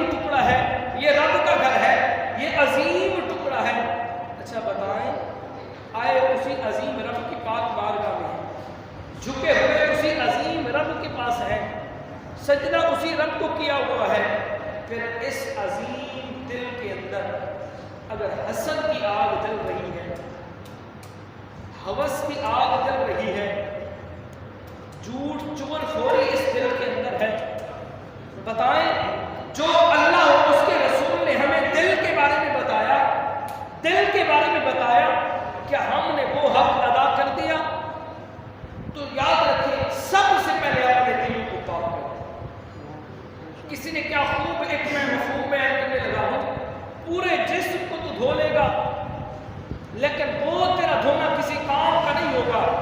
عظیم ٹکڑا ہے، یہ رب کا گھر ہے، یہ عظیم ٹکڑا ہے۔ اچھا بتائیں، آئے اسی عظیم رب کی پاک بارگاہ میں، جھکے ہوئے اسی عظیم رب کے پاس ہے، سجدہ اسی رب کو کیا ہوا ہے، پھر اس عظیم دل کے اندر اگر حسد کی آگ جل رہی ہے، ہوس کی آگ جل رہی ہے، جھوٹ چغل خوری اس دل کے اندر ہے، بتائیں جو اللہ اور اس کے رسول نے ہمیں دل کے بارے میں بتایا، دل کے بارے میں بتایا، کیا ہم نے وہ حق ادا کر دیا؟ تو یاد رکھیں، سب سے پہلے اپنے دل کو پاک کرو۔ کسی نے کیا خوب ایک میں مفہوم بیان کرنے لگا ہوں، پورے جسم کو تو دھو لے گا، لیکن وہ تیرا دھونا کسی کام کا نہیں ہوگا